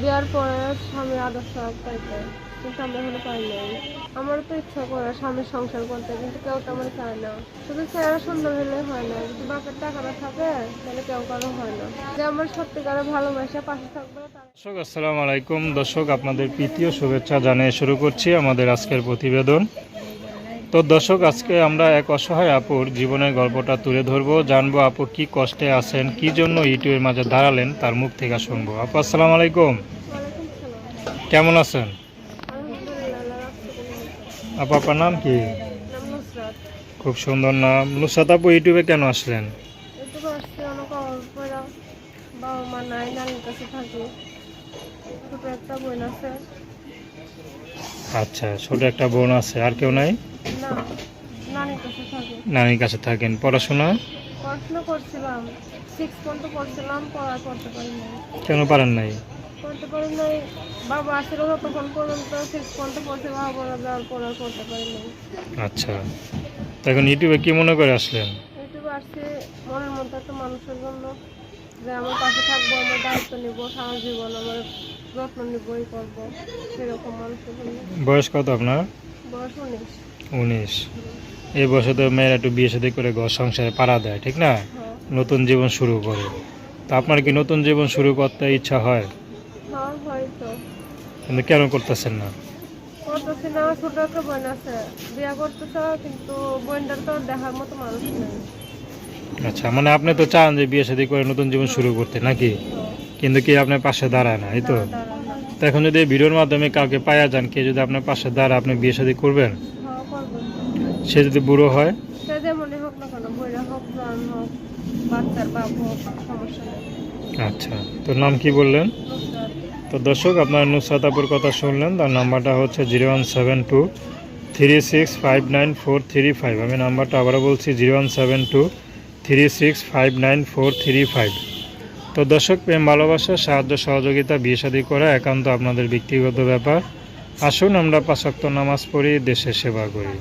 বিয়ার পরে স্বামীর আদর্শ পাইতে, কিন্তু আমরা এখনো পাই নাই। আমারও তো ইচ্ছা করে স্বামীর সংসার করতে, কিন্তু কেউ তেমন চায় না। শুধু চেহারা সুন্দর হলে হয় না, যদি বাপের টাকাটা থাকে তাহলে কেউ কারো হয় না। যে আমার সত্যিকারের ভালোবাসা পাশে থাকবে দর্শক আসসালামু আলাইকুম। দর্শক আপনাদের প্রীতীয় শুভেচ্ছা জানিয়ে শুরু করছি আমাদের আজকের প্রতিবেদন। তো দর্শক, আজকে আমরা এক অসহায় আপুর জীবনের গল্পটা তুলে ধরবো, জানবো আপু কি কষ্টে আছেন, কি জন্য ইউটিউবের মাঝে দাঁড়ালেন, তার মুখ থেকে শুনবো। আপু আসসালামু আলাইকুম, ওয়ালাইকুম সালাম। কেমন আছেন? আলহামদুলিল্লাহ, আল্লাহ রাখছে কোনো। আপু আপনার নাম কি? নাম নুসরাত। খুব সুন্দর নাম। নুসরাত আপু, ইউটিউবে কেন আসলেন? একটু আসছে অনেক অল্প, বাবা মা নাই, নানির কাছে থাকি। ছোট একটা বোন আছে। আচ্ছা, ছোট একটা বোন আছে, আর কেউ নাই? না, নানির কাছে থাকি। নানির কাছে থাকেন। পড়াশোনা পড়াশোনা করছিলাম, 6 পর্যন্ত পড়ছিলাম, পড়তে পারি নাই। কেন পারেন নাই? পড়তে পারি নাই, বাবা আসলে ততক্ষণ পর্যন্ত 6 পর্যন্ত পড়ছে, বাবা বলে যাওয়ার পর আর পড়তে পারি নাই। আচ্ছা, তো এখন ইউটিউবে কি মনে করে আসলেন? ইউটিউবে আসছে মনের মধ্যে একটা মানুষের জন্য, যে আমার পাশে থাকবো, আমার দায়িত্ব নিব, সারা জীবন আমার যত্ন নিবই করবো, সেরকম মানুষের জন্য। বয়স কত আপনার? বয়স 19। 19। এই বয়সে তো মেয়েরা একটু বিয়ে শাদী করে ঘর সংসারে পাড়া দেয়, ঠিক না? হ্যাঁ, নতুন জীবন শুরু করে। তো আপনার কি নতুন জীবন শুরু করতে ইচ্ছা হয়? হ্যাঁ হয়তো। কিন্তু কেন করতেছেন না? করতেছি না, ছোট একটা বোন আছে, বিয়ে করতেছে, কিন্তু বোনটার তো দেখার মতো মানুষ নেই। আচ্ছা, মানে আপনি তো চান যে বিয়ে শাদী করে নতুন জীবন শুরু করতে, নাকি? হ্যাঁ, কিন্তু কি আপনার পাশে দাঁড়ায় না, এই না তো? দাঁড়ায় না। তো এখন যদি এই ভিডিওর মাধ্যমে কাউকে পাওয়া যান, কে যদি আপনার পাশে দাঁড়ায়, আপনি বিয়ে শাদী করবেন? হ্যাঁ করবো। সে যদি বুড়ো হয়? সে যেমনই হোক না কেন, বইরা হোক, প্রাণ হোক, বাচ্চার বাপ হোক, সমস্যা নেই। আচ্ছা, তো নাম কি বললেন? নুসরাত। তো দর্শক, আপনার নুসরাত আপুর কথা শুনলেন। তার নাম্বারটা হচ্ছে 017236594435। আমি নাম্বারটা আবারও বলছি, 017236594435। তো দর্শক, প্রেম ভালোবাসা, সাহায্য সহযোগিতা, বিয়ে শাদী করা একান্ত আপনাদের ব্যক্তিগত ব্যাপার। আসুন আমরা 5 ওয়াক্ত নামাজ পড়ি, দেশের সেবা করি।